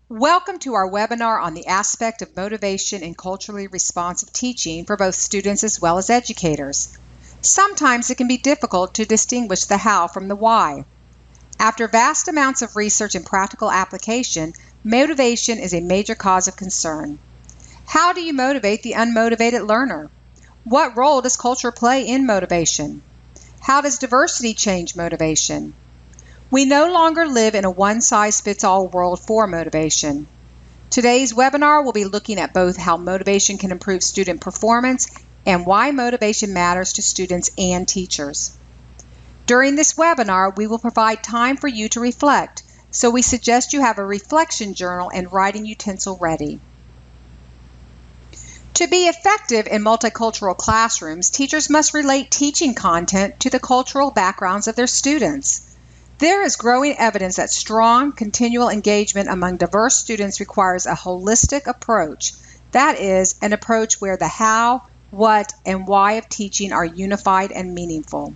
Welcome to our webinar on the aspect of motivation in culturally responsive teaching for both students as well as educators. Sometimes it can be difficult to distinguish the how from the why. After vast amounts of research and practical application, motivation is a major cause of concern. How do you motivate the unmotivated learner? What role does culture play in motivation? How does diversity change motivation? We no longer live in a one-size-fits-all world for motivation. Today's webinar will be looking at both how motivation can improve student performance and why motivation matters to students and teachers. During this webinar, we will provide time for you to reflect, so we suggest you have a reflection journal and writing utensil ready. To be effective in multicultural classrooms, teachers must relate teaching content to the cultural backgrounds of their students. There is growing evidence that strong, continual engagement among diverse students requires a holistic approach. That is, an approach where the how, what, and why of teaching are unified and meaningful.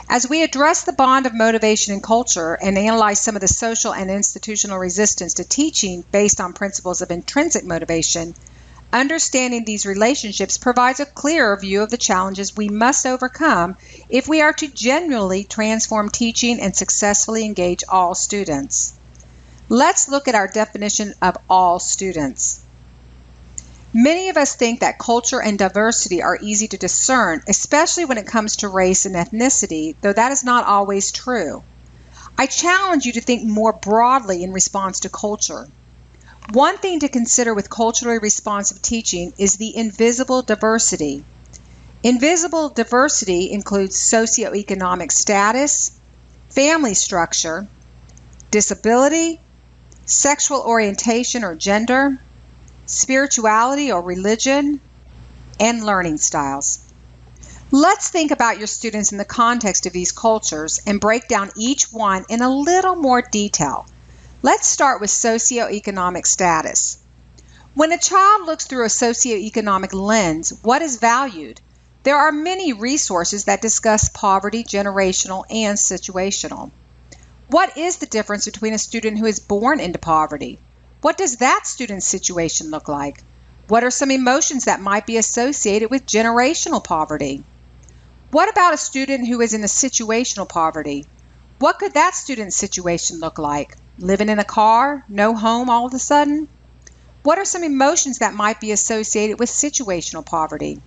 As we address the bond of motivation and culture and analyze some of the social and institutional resistance to teaching based on principles of intrinsic motivation, understanding these relationships provides a clearer view of the challenges we must overcome if we are to genuinely transform teaching and successfully engage all students. Let's look at our definition of all students. Many of us think that culture and diversity are easy to discern, especially when it comes to race and ethnicity, though that is not always true. I challenge you to think more broadly in response to culture. One thing to consider with culturally responsive teaching is the invisible diversity. Invisible diversity includes socioeconomic status, family structure, disability, sexual orientation or gender, spirituality or religion, and learning styles. Let's think about your students in the context of these cultures and break down each one in a little more detail. Let's start with socioeconomic status. When a child looks through a socioeconomic lens, what is valued? There are many resources that discuss poverty, generational, and situational. What is the difference between a student who is born into poverty? What does that student's situation look like? What are some emotions that might be associated with generational poverty? What about a student who is in a situational poverty? What could that student's situation look like? Living in a car, no home all of a sudden? What are some emotions that might be associated with situational poverty?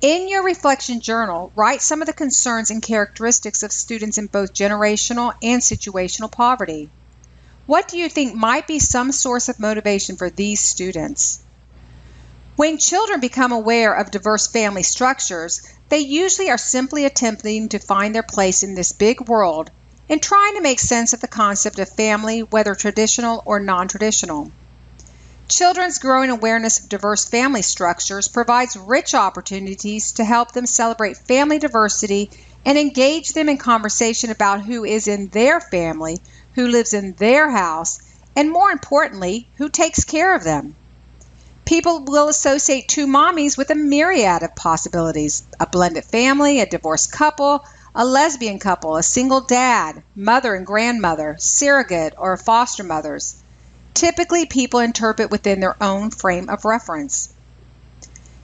In your reflection journal, write some of the concerns and characteristics of students in both generational and situational poverty. What do you think might be some source of motivation for these students? When children become aware of diverse family structures, they usually are simply attempting to find their place in this big world and trying to make sense of the concept of family, whether traditional or non-traditional. Children's growing awareness of diverse family structures provides rich opportunities to help them celebrate family diversity and engage them in conversation about who is in their family, who lives in their house, and more importantly, who takes care of them. People will associate two mommies with a myriad of possibilities: a blended family, a divorced couple, a lesbian couple, a single dad, mother and grandmother, surrogate, or foster mothers. Typically, people interpret within their own frame of reference.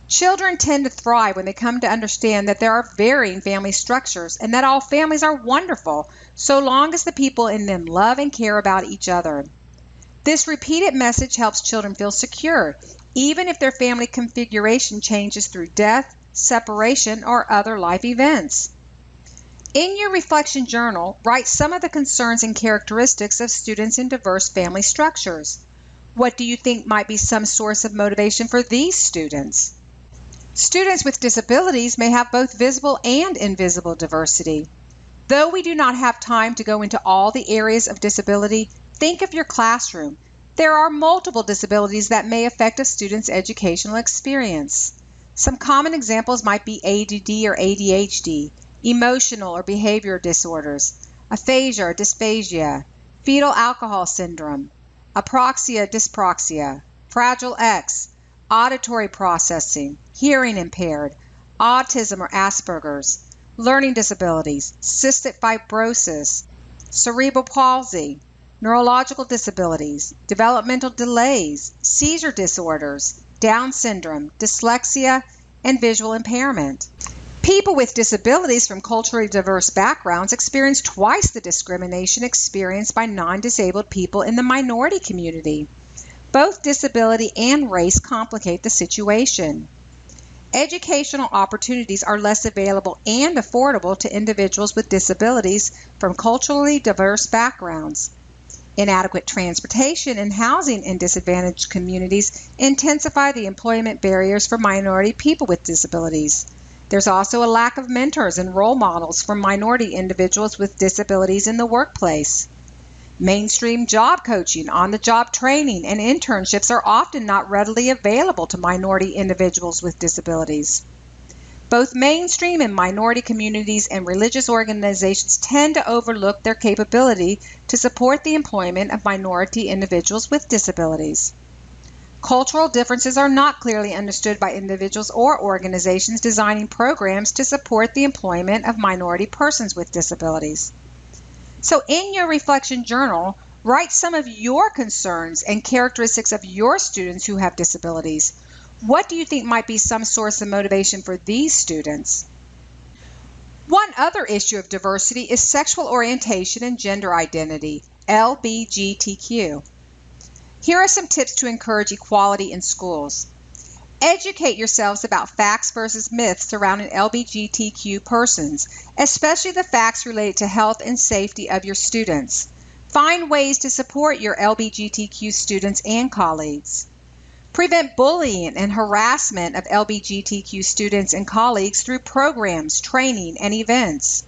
Children tend to thrive when they come to understand that there are varying family structures and that all families are wonderful, so long as the people in them love and care about each other. This repeated message helps children feel secure, even if their family configuration changes through death, separation, or other life events. In your reflection journal, write some of the concerns and characteristics of students in diverse family structures. What do you think might be some source of motivation for these students? Students with disabilities may have both visible and invisible diversity. Though we do not have time to go into all the areas of disability, think of your classroom. There are multiple disabilities that may affect a student's educational experience. Some common examples might be ADD or ADHD, emotional or behavioral disorders, aphasia or dysphagia, fetal alcohol syndrome, apraxia, dyspraxia, Fragile X, auditory processing, hearing impaired, autism or Asperger's, learning disabilities, cystic fibrosis, cerebral palsy, neurological disabilities, developmental delays, seizure disorders, Down syndrome, dyslexia, and visual impairment. People with disabilities from culturally diverse backgrounds experience twice the discrimination experienced by non-disabled people in the minority community. Both disability and race complicate the situation. Educational opportunities are less available and affordable to individuals with disabilities from culturally diverse backgrounds. Inadequate transportation and housing in disadvantaged communities intensify the employment barriers for minority people with disabilities. There's also a lack of mentors and role models for minority individuals with disabilities in the workplace. Mainstream job coaching, on-the-job training, and internships are often not readily available to minority individuals with disabilities. Both mainstream and minority communities and religious organizations tend to overlook their capability to support the employment of minority individuals with disabilities. Cultural differences are not clearly understood by individuals or organizations designing programs to support the employment of minority persons with disabilities. So in your reflection journal, write some of your concerns and characteristics of your students who have disabilities. What do you think might be some source of motivation for these students? One other issue of diversity is sexual orientation and gender identity, LGBTQ. Here are some tips to encourage equality in schools. Educate yourselves about facts versus myths surrounding LGBTQ persons, especially the facts related to health and safety of your students. Find ways to support your LGBTQ students and colleagues. Prevent bullying and harassment of LGBTQ students and colleagues through programs, training, and events.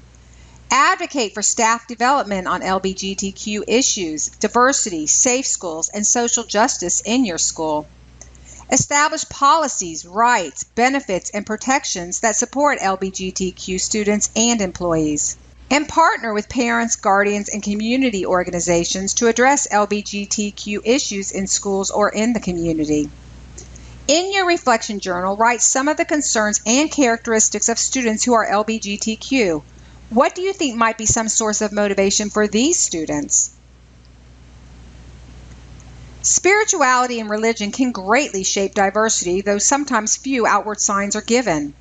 Advocate for staff development on LGBTQ issues, diversity, safe schools, and social justice in your school. Establish policies, rights, benefits, and protections that support LGBTQ students and employees. And partner with parents, guardians, and community organizations to address LGBTQ issues in schools or in the community. In your reflection journal, write some of the concerns and characteristics of students who are LGBTQ. What do you think might be some source of motivation for these students? Spirituality and religion can greatly shape diversity, though sometimes few outward signs are given.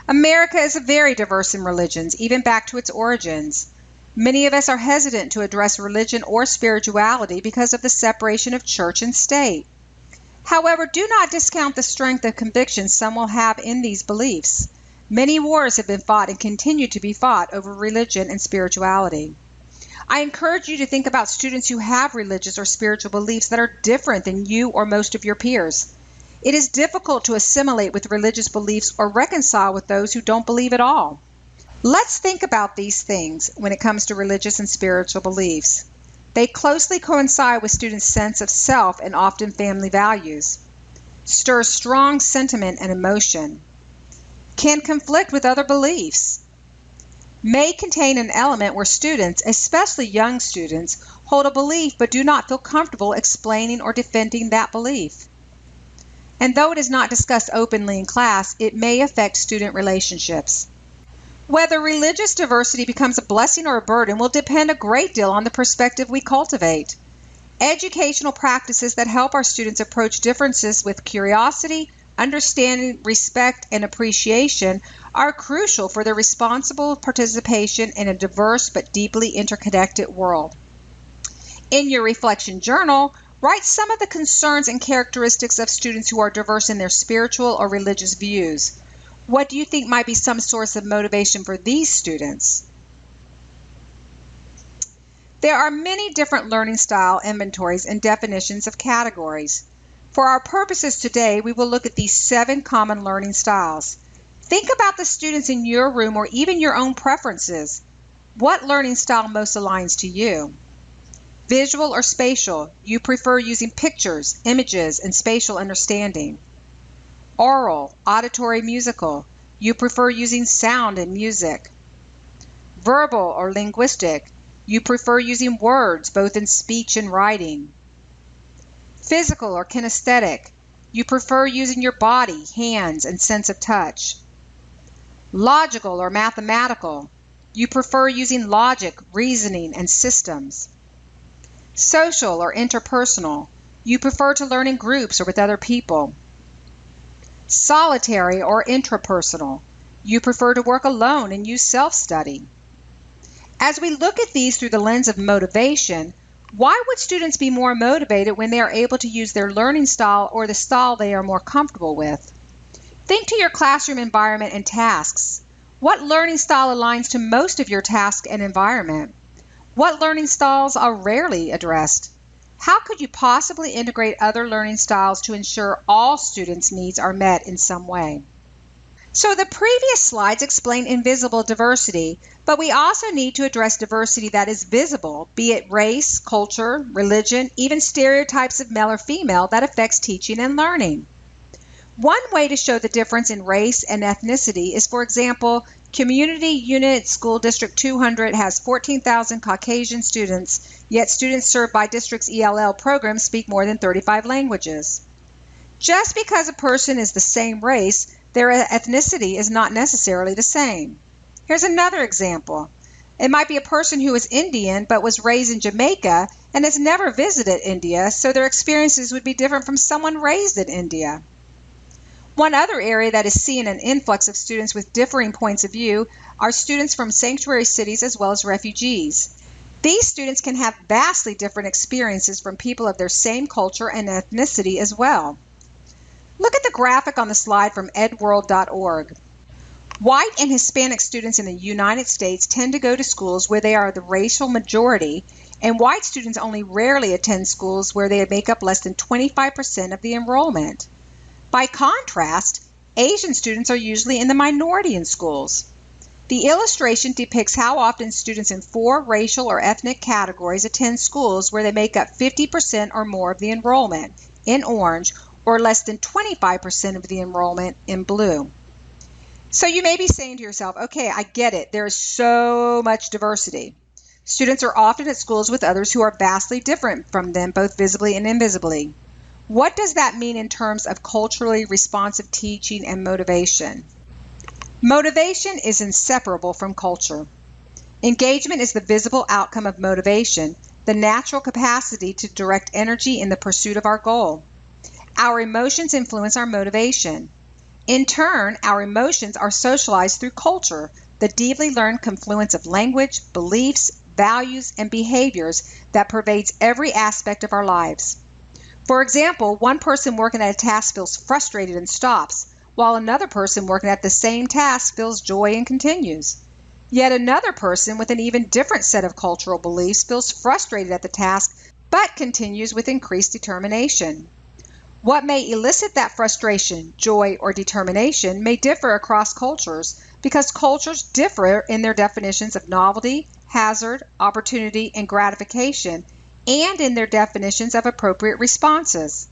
America is very diverse in religions, even back to its origins. Many of us are hesitant to address religion or spirituality because of the separation of church and state. However, do not discount the strength of conviction some will have in these beliefs. Many wars have been fought and continue to be fought over religion and spirituality. I encourage you to think about students who have religious or spiritual beliefs that are different than you or most of your peers. It is difficult to assimilate with religious beliefs or reconcile with those who don't believe at all. Let's think about these things when it comes to religious and spiritual beliefs. They closely coincide with students' sense of self and often family values, stir strong sentiment and emotion, can conflict with other beliefs, may contain an element where students, especially young students, hold a belief but do not feel comfortable explaining or defending that belief. And though it is not discussed openly in class, it may affect student relationships. Whether religious diversity becomes a blessing or a burden will depend a great deal on the perspective we cultivate. Educational practices that help our students approach differences with curiosity, understanding, respect, and appreciation are crucial for their responsible participation in a diverse but deeply interconnected world. In your reflection journal, write some of the concerns and characteristics of students who are diverse in their spiritual or religious views. What do you think might be some source of motivation for these students? There are many different learning style inventories and definitions of categories. For our purposes today, we will look at these 7 common learning styles. Think about the students in your room or even your own preferences. What learning style most aligns to you? Visual or spatial? You prefer using pictures, images, and spatial understanding. Oral, auditory, musical. You prefer using sound and music. Verbal or linguistic. You prefer using words both in speech and writing. Physical or kinesthetic. You prefer using your body, hands, and sense of touch. Logical or mathematical. You prefer using logic, reasoning, and systems. Social or interpersonal. You prefer to learn in groups or with other people. Solitary or intrapersonal. You prefer to work alone and use self-study. As we look at these through the lens of motivation, why would students be more motivated when they are able to use their learning style or the style they are more comfortable with? Think to your classroom environment and tasks. What learning style aligns to most of your task and environment? What learning styles are rarely addressed? How could you possibly integrate other learning styles to ensure all students' needs are met in some way? So the previous slides explain invisible diversity, but we also need to address diversity that is visible, be it race, culture, religion, even stereotypes of male or female that affects teaching and learning. One way to show the difference in race and ethnicity is, for example, Community Unit School District 200 has 14,000 Caucasian students, yet students served by district's ELL program speak more than 35 languages. Just because a person is the same race, their ethnicity is not necessarily the same. Here's another example. It might be a person who is Indian but was raised in Jamaica and has never visited India, so their experiences would be different from someone raised in India. One other area that is seeing an influx of students with differing points of view are students from sanctuary cities as well as refugees. These students can have vastly different experiences from people of their same culture and ethnicity as well. Look at the graphic on the slide from edworld.org. White and Hispanic students in the United States tend to go to schools where they are the racial majority, and white students only rarely attend schools where they make up less than 25% of the enrollment. By contrast, Asian students are usually in the minority in schools. The illustration depicts how often students in 4 racial or ethnic categories attend schools where they make up 50% or more of the enrollment, in orange, or less than 25% of the enrollment, in blue. So you may be saying to yourself, okay, I get it. There is so much diversity. Students are often at schools with others who are vastly different from them, both visibly and invisibly. What does that mean in terms of culturally responsive teaching and motivation? Motivation is inseparable from culture. Engagement is the visible outcome of motivation, the natural capacity to direct energy in the pursuit of our goal. Our emotions influence our motivation. In turn, our emotions are socialized through culture, the deeply learned confluence of language, beliefs, values, and behaviors that pervades every aspect of our lives. For example, one person working at a task feels frustrated and stops, while another person working at the same task feels joy and continues. Yet another person with an even different set of cultural beliefs feels frustrated at the task, but continues with increased determination. What may elicit that frustration, joy, or determination may differ across cultures because cultures differ in their definitions of novelty, hazard, opportunity, and gratification, and in their definitions of appropriate responses.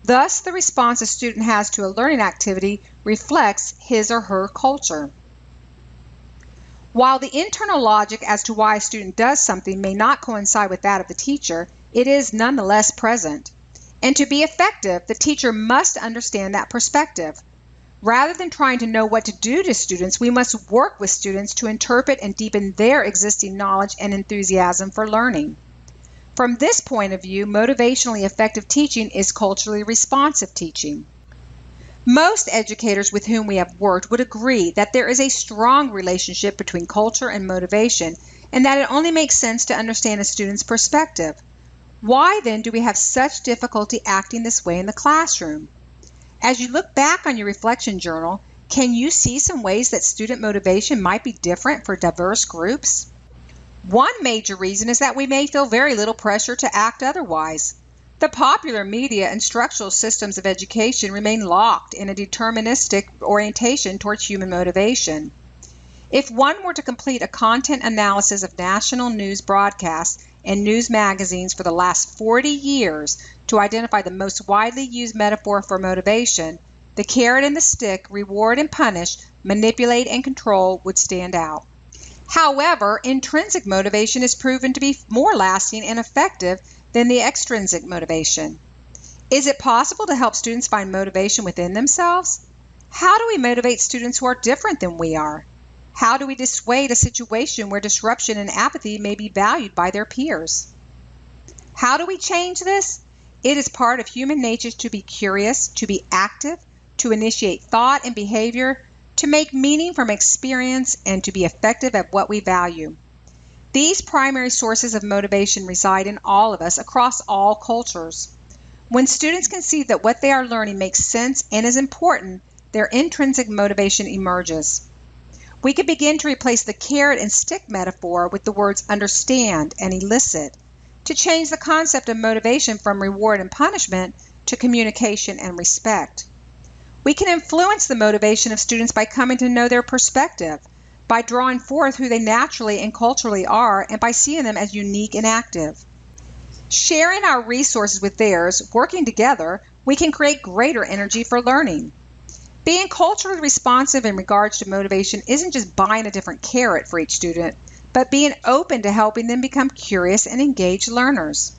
Thus, the response a student has to a learning activity reflects his or her culture. While the internal logic as to why a student does something may not coincide with that of the teacher, it is nonetheless present. And to be effective, the teacher must understand that perspective. Rather than trying to know what to do to students, we must work with students to interpret and deepen their existing knowledge and enthusiasm for learning. From this point of view, motivationally effective teaching is culturally responsive teaching. Most educators with whom we have worked would agree that there is a strong relationship between culture and motivation, and that it only makes sense to understand a student's perspective. Why then do we have such difficulty acting this way in the classroom? As you look back on your reflection journal, can you see some ways that student motivation might be different for diverse groups? One major reason is that we may feel very little pressure to act otherwise. The popular media and structural systems of education remain locked in a deterministic orientation towards human motivation. If one were to complete a content analysis of national news broadcasts and news magazines for the last 40 years to identify the most widely used metaphor for motivation, the carrot and the stick, reward and punish, manipulate and control would stand out. However, intrinsic motivation is proven to be more lasting and effective than the extrinsic motivation. Is it possible to help students find motivation within themselves? How do we motivate students who are different than we are? How do we dissuade a situation where disruption and apathy may be valued by their peers? How do we change this? It is part of human nature to be curious, to be active, to initiate thought and behavior, to make meaning from experience, and to be effective at what we value. These primary sources of motivation reside in all of us across all cultures. When students can see that what they are learning makes sense and is important, their intrinsic motivation emerges. We could begin to replace the carrot and stick metaphor with the words understand and elicit, to change the concept of motivation from reward and punishment to communication and respect. We can influence the motivation of students by coming to know their perspective, by drawing forth who they naturally and culturally are, and by seeing them as unique and active. Sharing our resources with theirs, working together, we can create greater energy for learning. Being culturally responsive in regards to motivation isn't just buying a different carrot for each student, but being open to helping them become curious and engaged learners.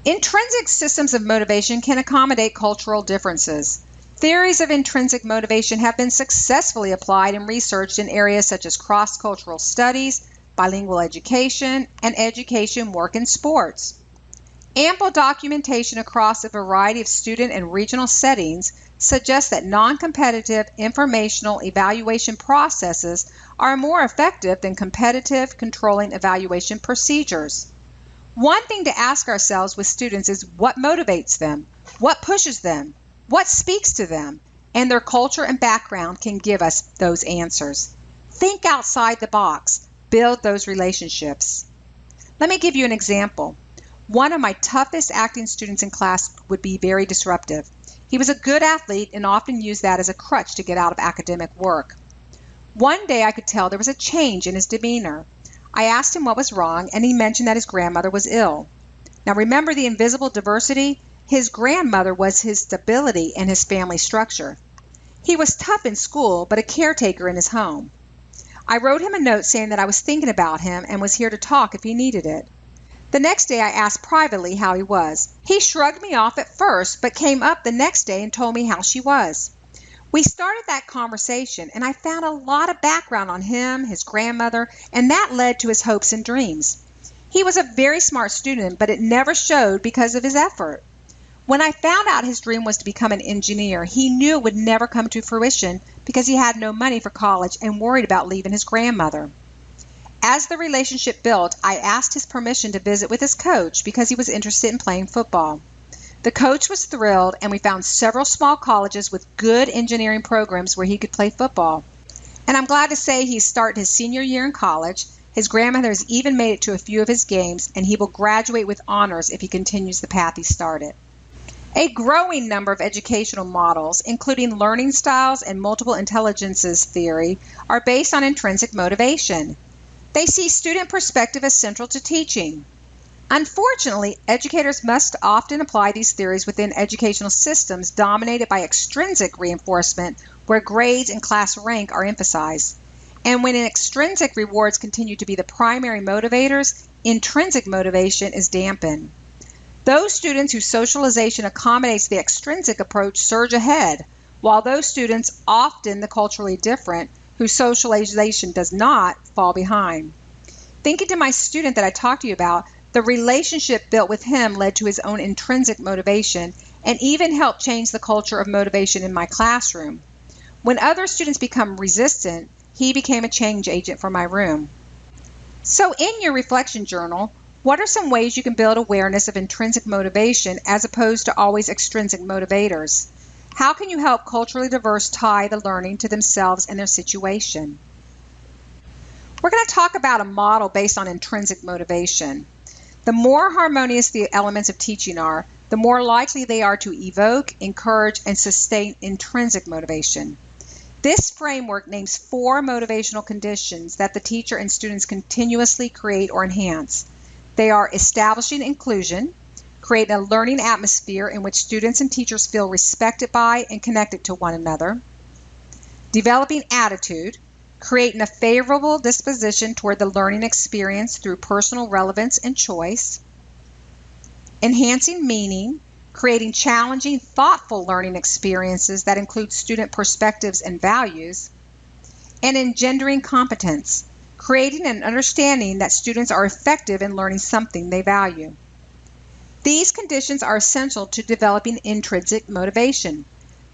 Intrinsic systems of motivation can accommodate cultural differences. Theories of intrinsic motivation have been successfully applied and researched in areas such as cross-cultural studies, bilingual education, and education, work, and sports. Ample documentation across a variety of student and regional settings suggests that non-competitive informational evaluation processes are more effective than competitive controlling evaluation procedures. One thing to ask ourselves with students is what motivates them, what pushes them, what speaks to them, and their culture and background can give us those answers. Think outside the box. Build those relationships. Let me give you an example. One of my toughest acting students in class would be very disruptive. He was a good athlete and often used that as a crutch to get out of academic work. One day I could tell there was a change in his demeanor. I asked him what was wrong, and he mentioned that his grandmother was ill. Now remember the invisible diversity? His grandmother was his stability and his family structure. He was tough in school, but a caretaker in his home. I wrote him a note saying that I was thinking about him and was here to talk if he needed it. The next day I asked privately how he was. He shrugged me off at first, but came up the next day and told me how she was. We started that conversation, and I found a lot of background on him, his grandmother, and that led to his hopes and dreams. He was a very smart student, but it never showed because of his effort. When I found out his dream was to become an engineer, he knew it would never come to fruition because he had no money for college and worried about leaving his grandmother. As the relationship built, I asked his permission to visit with his coach because he was interested in playing football. The coach was thrilled, and we found several small colleges with good engineering programs where he could play football. And I'm glad to say he's starting his senior year in college. His grandmother has even made it to a few of his games, and he will graduate with honors if he continues the path he started. A growing number of educational models, including learning styles and multiple intelligences theory, are based on intrinsic motivation. They see student perspective as central to teaching. Unfortunately, educators must often apply these theories within educational systems dominated by extrinsic reinforcement, where grades and class rank are emphasized. And when extrinsic rewards continue to be the primary motivators, intrinsic motivation is dampened. Those students whose socialization accommodates the extrinsic approach surge ahead, while those students, often the culturally different, whose socialization does not, fall behind. Thinking to my student that I talked to you about, the relationship built with him led to his own intrinsic motivation and even helped change the culture of motivation in my classroom. When other students become resistant, he became a change agent for my room. So in your reflection journal, what are some ways you can build awareness of intrinsic motivation as opposed to always extrinsic motivators? How can you help culturally diverse tie the learning to themselves and their situation? We're going to talk about a model based on intrinsic motivation. The more harmonious the elements of teaching are, the more likely they are to evoke, encourage, and sustain intrinsic motivation. This framework names 4 motivational conditions that the teacher and students continuously create or enhance. They are establishing inclusion, creating a learning atmosphere in which students and teachers feel respected by and connected to one another, developing attitude, creating a favorable disposition toward the learning experience through personal relevance and choice, enhancing meaning, creating challenging, thoughtful learning experiences that include student perspectives and values, and engendering competence, creating an understanding that students are effective in learning something they value. These conditions are essential to developing intrinsic motivation.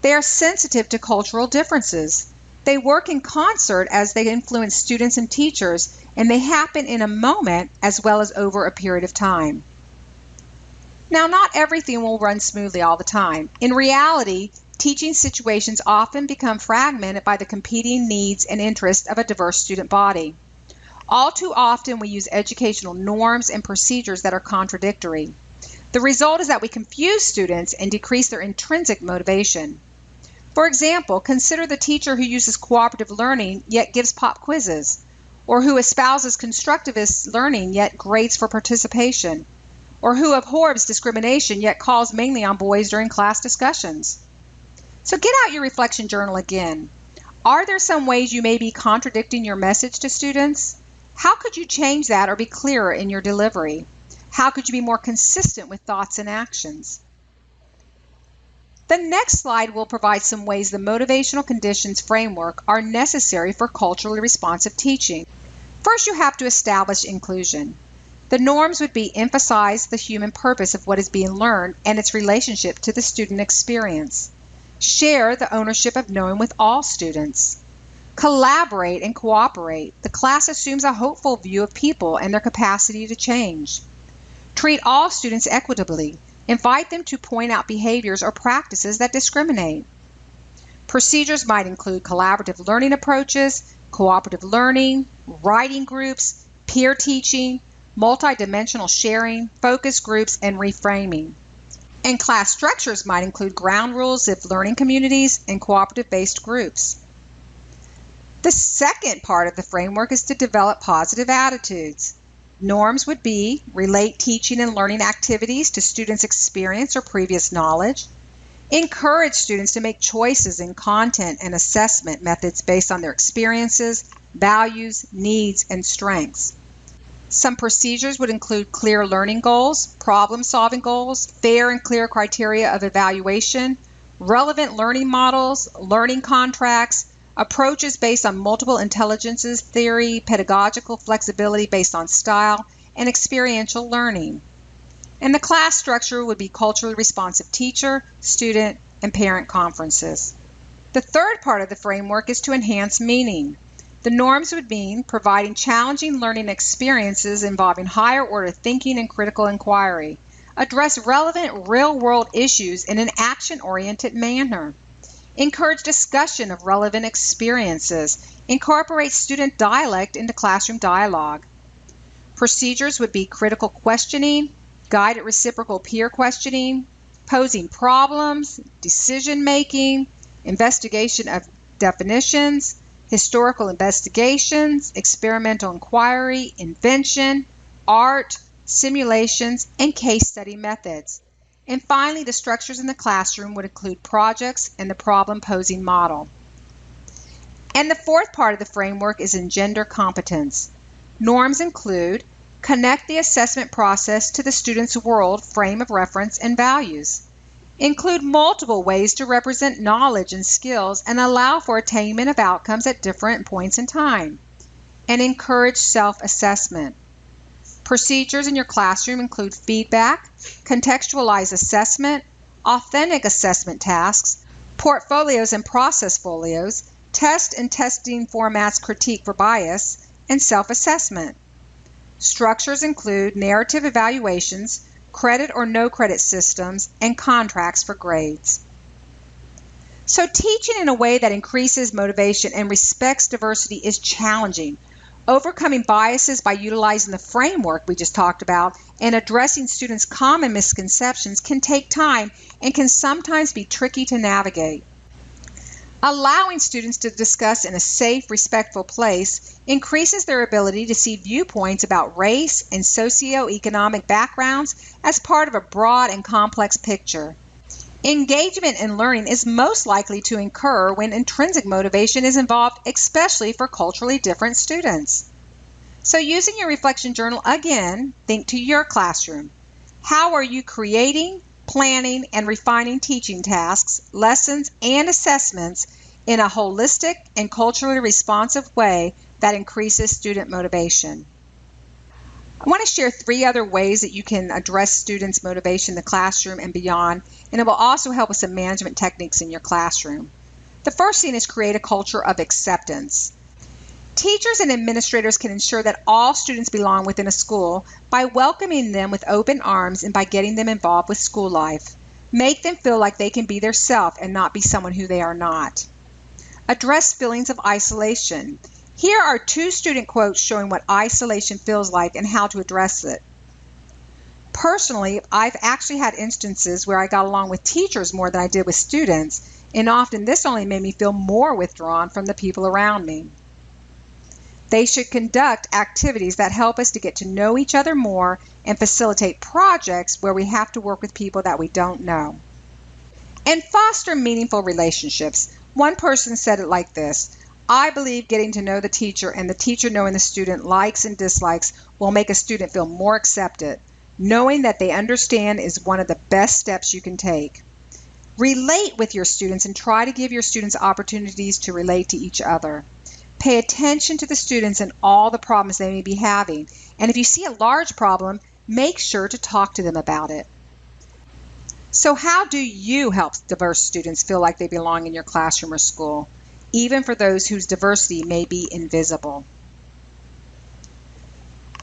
They are sensitive to cultural differences. They work in concert as they influence students and teachers, and they happen in a moment as well as over a period of time. Now, not everything will run smoothly all the time. In reality, teaching situations often become fragmented by the competing needs and interests of a diverse student body. All too often, we use educational norms and procedures that are contradictory. The result is that we confuse students and decrease their intrinsic motivation. For example, consider the teacher who uses cooperative learning yet gives pop quizzes, or who espouses constructivist learning yet grades for participation, or who abhors discrimination yet calls mainly on boys during class discussions. So get out your reflection journal again. Are there some ways you may be contradicting your message to students? How could you change that or be clearer in your delivery? How could you be more consistent with thoughts and actions? The next slide will provide some ways the motivational conditions framework are necessary for culturally responsive teaching. First, you have to establish inclusion. The norms would be emphasize the human purpose of what is being learned and its relationship to the student experience. Share the ownership of knowing with all students. Collaborate and cooperate. The class assumes a hopeful view of people and their capacity to change. Treat all students equitably. Invite them to point out behaviors or practices that discriminate. Procedures might include collaborative learning approaches, cooperative learning, writing groups, peer teaching, multidimensional sharing, focus groups, and reframing. And class structures might include ground rules of learning communities and cooperative-based groups. The second part of the framework is to develop positive attitudes. Norms would be relate teaching and learning activities to students' experience or previous knowledge. Encourage students to make choices in content and assessment methods based on their experiences, values, needs, and strengths. Some procedures would include clear learning goals, problem-solving goals, fair and clear criteria of evaluation, relevant learning models, learning contracts, approaches based on multiple intelligences theory, pedagogical flexibility based on style, and experiential learning. And the class structure would be culturally responsive teacher, student, and parent conferences. The third part of the framework is to enhance meaning. The norms would mean providing challenging learning experiences involving higher order thinking and critical inquiry, address relevant real-world issues in an action-oriented manner, encourage discussion of relevant experiences, incorporate student dialect into classroom dialogue. Procedures would be critical questioning, guided reciprocal peer questioning, posing problems, decision-making, investigation of definitions, historical investigations, experimental inquiry, invention, art, simulations, and case study methods. And finally, the structures in the classroom would include projects and the problem-posing model. And the fourth part of the framework is engender competence. Norms include connect the assessment process to the student's world, frame of reference, and values. Include multiple ways to represent knowledge and skills and allow for attainment of outcomes at different points in time. And encourage self-assessment. Procedures in your classroom include feedback, contextualized assessment, authentic assessment tasks, portfolios and process folios, test and testing formats critique for bias, and self-assessment. Structures include narrative evaluations, credit or no credit systems, and contracts for grades. So teaching in a way that increases motivation and respects diversity is challenging. Overcoming biases by utilizing the framework we just talked about and addressing students' common misconceptions can take time and can sometimes be tricky to navigate. Allowing students to discuss in a safe, respectful place increases their ability to see viewpoints about race and socioeconomic backgrounds as part of a broad and complex picture. Engagement in learning is most likely to occur when intrinsic motivation is involved, especially for culturally different students. So using your reflection journal again, think to your classroom. How are you creating, planning, and refining teaching tasks, lessons, and assessments in a holistic and culturally responsive way that increases student motivation. I want to share 3 other ways that you can address students' motivation in the classroom and beyond, and it will also help with some management techniques in your classroom. The first thing is create a culture of acceptance. Teachers and administrators can ensure that all students belong within a school by welcoming them with open arms and by getting them involved with school life. Make them feel like they can be their self and not be someone who they are not. Address feelings of isolation. Here are 2 student quotes showing what isolation feels like and how to address it. Personally, I've actually had instances where I got along with teachers more than I did with students, and often this only made me feel more withdrawn from the people around me. They should conduct activities that help us to get to know each other more and facilitate projects where we have to work with people that we don't know. And foster meaningful relationships. One person said it like this: I believe getting to know the teacher and the teacher knowing the student likes and dislikes will make a student feel more accepted. Knowing that they understand is one of the best steps you can take. Relate with your students and try to give your students opportunities to relate to each other. Pay attention to the students and all the problems they may be having. And if you see a large problem, make sure to talk to them about it. So how do you help diverse students feel like they belong in your classroom or school, even for those whose diversity may be invisible?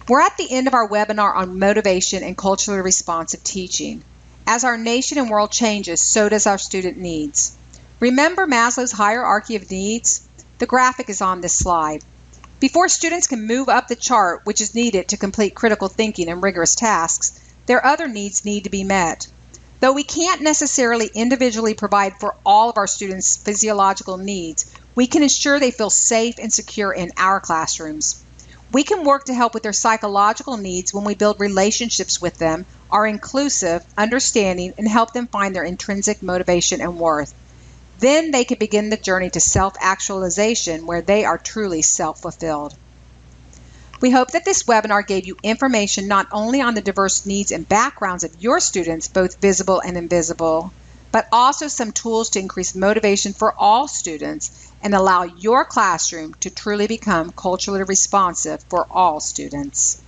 We're at the end of our webinar on motivation and culturally responsive teaching. As our nation and world changes, so does our student needs. Remember Maslow's hierarchy of needs? The graphic is on this slide. Before students can move up the chart, which is needed to complete critical thinking and rigorous tasks, their other needs need to be met. Though we can't necessarily individually provide for all of our students' physiological needs, we can ensure they feel safe and secure in our classrooms. We can work to help with their psychological needs when we build relationships with them, are inclusive, understanding, and help them find their intrinsic motivation and worth. Then they can begin the journey to self-actualization where they are truly self-fulfilled. We hope that this webinar gave you information not only on the diverse needs and backgrounds of your students, both visible and invisible, but also some tools to increase motivation for all students and allow your classroom to truly become culturally responsive for all students.